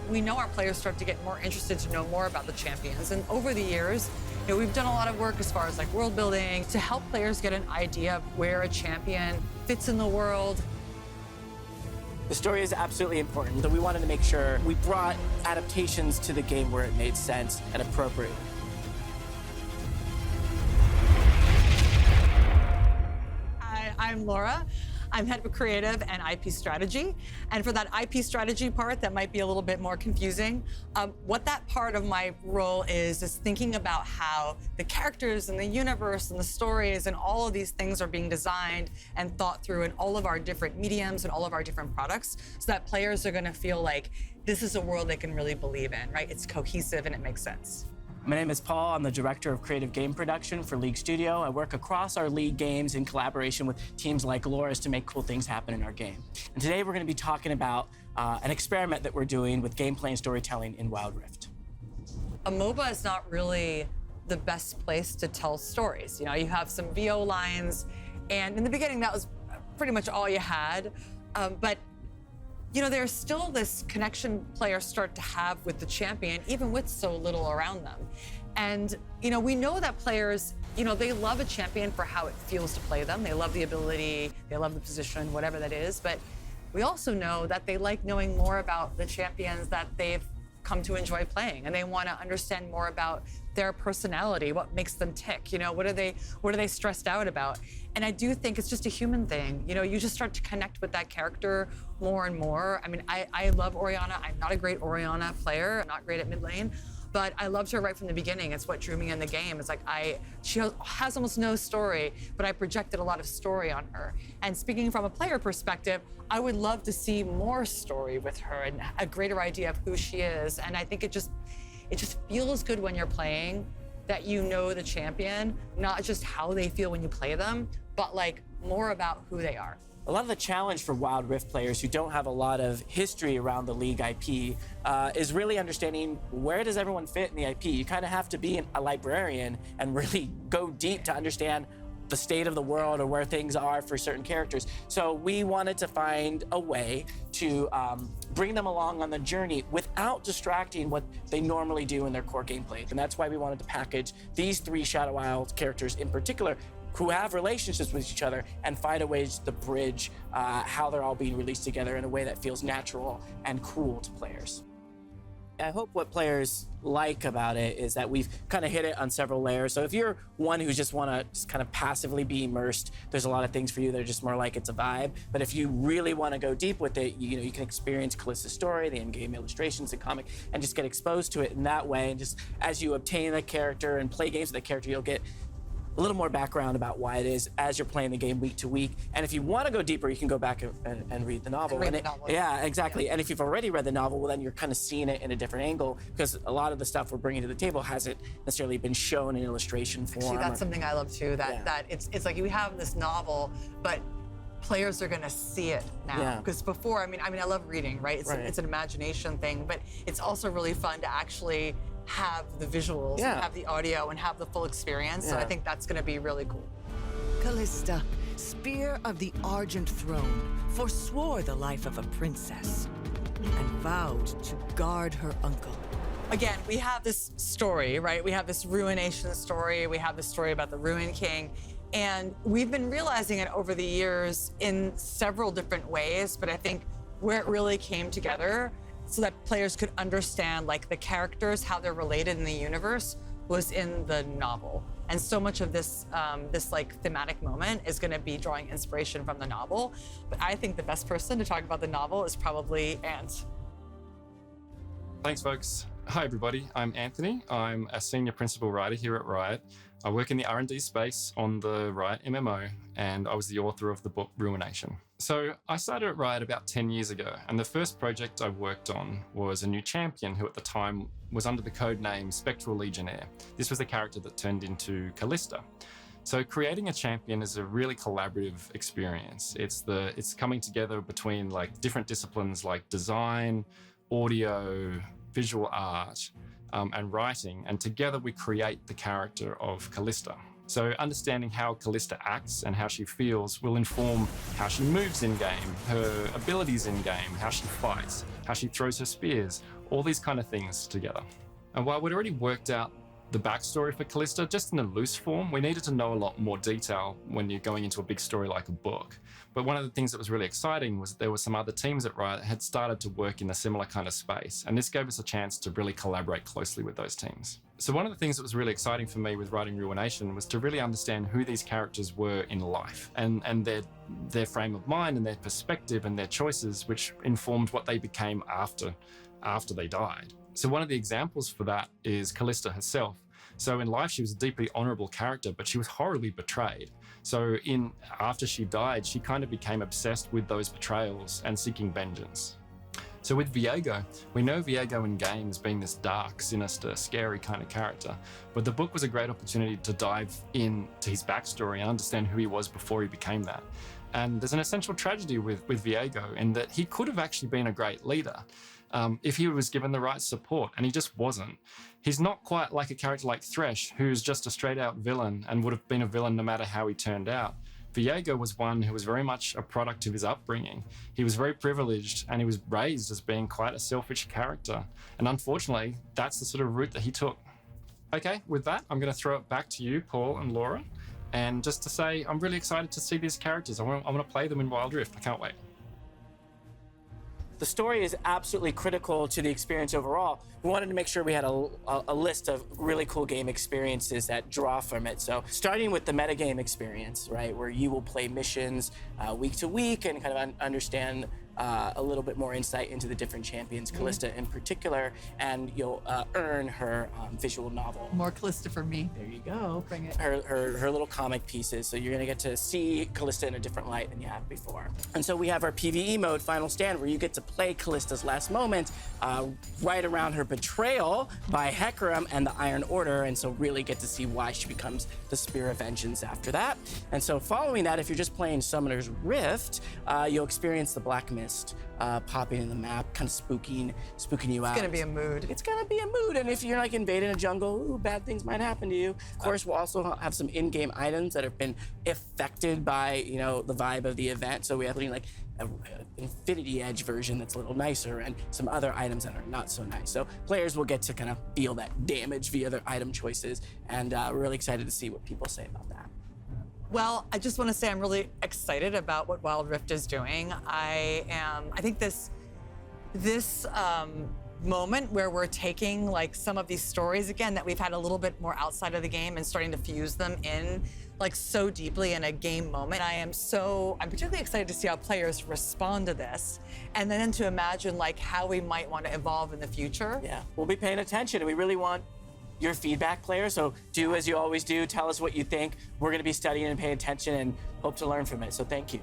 we know our players start to get more interested to know more about the champions. And over the years, we've done a lot of work as far as like world building to help players get an idea of where a champion fits in the world. The story is absolutely important, so we wanted to make sure we brought adaptations to the game where it made sense and appropriate. Hi, I'm Laura. I'm head of creative and IP strategy. And for that IP strategy part, that might be a little bit more confusing. What that part of my role is thinking about how the characters and the universe and the stories and all of these things are being designed and thought through in all of our different mediums and all of our different products so that players are gonna feel like this is a world they can really believe in, right? It's cohesive and it makes sense. My name is Paul. I'm the director of creative game production for League Studio. I work across our League games in collaboration with teams like Laura's to make cool things happen in our game. And today we're going to be talking about an experiment that we're doing with gameplay and storytelling in Wild Rift. A MOBA is not really the best place to tell stories. You have some VO lines, and in the beginning that was pretty much all you had. But there's still this connection players start to have with the champion, even with so little around them. And, we know that players, they love a champion for how it feels to play them. They love the ability, they love the position, whatever that is. But we also know that they like knowing more about the champions that they've come to enjoy playing, and they want to understand more about their personality, what makes them tick, what are they stressed out about. And I do think it's just a human thing. You just start to connect with that character more and more. I mean, I love Orianna. I'm not a great Orianna player. I'm not great at mid lane, but I loved her right from the beginning. It's what drew me in the game. It's like she has almost no story, but I projected a lot of story on her. And speaking from a player perspective, I would love to see more story with her and a greater idea of who she is. And I think it just feels good when you're playing that you know the champion, not just how they feel when you play them, but like more about who they are. A lot of the challenge for Wild Rift players who don't have a lot of history around the League IP is really understanding where does everyone fit in the IP. You kind of have to be a librarian and really go deep to understand the state of the world or where things are for certain characters. So we wanted to find a way to bring them along on the journey without distracting what they normally do in their core gameplay. And that's why we wanted to package these 3 Shadow Isles characters in particular who have relationships with each other and find a way to bridge how they're all being released together in a way that feels natural and cool to players. I hope what players like about it is that we've kind of hit it on several layers. So if you're one who just want to just kind of passively be immersed, there's a lot of things for you that are just more like it's a vibe. But if you really want to go deep with it, you can experience Callista's story, the in-game illustrations, the comic, and just get exposed to it in that way. And just as you obtain a character and play games with that character, you'll get a little more background about why it is as you're playing the game week to week. And if you want to go deeper, you can go back and read the novel. Yeah, exactly. Yeah. And if you've already read the novel, well, then you're kind of seeing it in a different angle because a lot of the stuff we're bringing to the table hasn't necessarily been shown in illustration form. Actually, that's something I love too, that it's like we have this novel, but players are gonna see it now. Because before, I mean, I love reading, right? It's an imagination thing, but it's also really fun to actually have the visuals, and have the audio, and have the full experience. So I think that's gonna be really cool. Callista, spear of the Argent Throne, forswore the life of a princess and vowed to guard her uncle. Again, we have this story, right? We have this ruination story. We have this story about the Ruin King. And we've been realizing it over the years in several different ways, but I think where it really came together so that players could understand like the characters, how they're related in the universe, was in the novel. And so much of this like thematic moment is gonna be drawing inspiration from the novel. But I think the best person to talk about the novel is probably Ant. Thanks, folks. Hi, everybody. I'm Anthony. I'm a senior principal writer here at Riot. I work in the R&D space on the Riot MMO, and I was the author of the book Ruination. So I started at Riot about 10 years ago, and the first project I worked on was a new champion who at the time was under the code name Spectral Legionnaire. This was the character that turned into Callista. So creating a champion is a really collaborative experience. It's coming together between like different disciplines like design, audio, visual art, and writing, and together we create the character of Callista. So understanding how Callista acts and how she feels will inform how she moves in-game, her abilities in-game, how she fights, how she throws her spears, all these kind of things together. And while we'd already worked out the backstory for Callista, just in a loose form, we needed to know a lot more detail when you're going into a big story like a book. But one of the things that was really exciting was that there were some other teams at Riot that had started to work in a similar kind of space. And this gave us a chance to really collaborate closely with those teams. So one of the things that was really exciting for me with writing Ruination was to really understand who these characters were in life and their frame of mind and their perspective and their choices, which informed what they became after they died. So one of the examples for that is Callista herself. So in life, she was a deeply honorable character, but she was horribly betrayed. So after she died, she kind of became obsessed with those betrayals and seeking vengeance. So with Viego, we know Viego in game as being this dark, sinister, scary kind of character, but the book was a great opportunity to dive into his backstory and understand who he was before he became that. And there's an essential tragedy with Viego in that he could have actually been a great leader if he was given the right support, and he just wasn't. He's not quite like a character like Thresh, who's just a straight-out villain and would have been a villain no matter how he turned out. Viego was one who was very much a product of his upbringing. He was very privileged and he was raised as being quite a selfish character. And unfortunately, that's the sort of route that he took. Okay, with that, I'm going to throw it back to you, Paul and Laura. And just to say, I'm really excited to see these characters. I want to play them in Wild Rift. I can't wait. The story is absolutely critical to the experience overall. We wanted to make sure we had a list of really cool game experiences that draw from it. So starting with the metagame experience, right, where you will play missions week to week and kind of understand a little bit more insight into the different champions, Callista in particular, and you'll earn her visual novel. More Callista for me. There you go. Bring it. Her little comic pieces. So you're gonna get to see Callista in a different light than you have before. And so we have our PvE mode, Final Stand, where you get to play Callista's last moment right around her betrayal by Hecarim and the Iron Order, and so really get to see why she becomes the Spear of Vengeance after that. And so following that, if you're just playing Summoner's Rift, you'll experience the Black Mist popping in the map, kind of spooking you out. It's gonna be a mood. It's gonna be a mood, and if you're like invading a jungle, ooh, bad things might happen to you. Of course, we'll also have some in-game items that have been affected by, you know, the vibe of the event. So we have like an Infinity Edge version that's a little nicer, and some other items that are not so nice. So players will get to kind of feel that damage via their item choices, and we're really excited to see what people say about that. Well, I just want to say I'm really excited about what Wild Rift is doing. I think this moment where we're taking like some of these stories again that we've had a little bit more outside of the game and starting to fuse them in like so deeply in a game moment. I'm particularly excited to see how players respond to this, and then to imagine like how we might want to evolve in the future. Yeah, we'll be paying attention, and we really want your feedback, players. So do as you always do. Tell us what you think. We're going to be studying and paying attention and hope to learn from it. So thank you.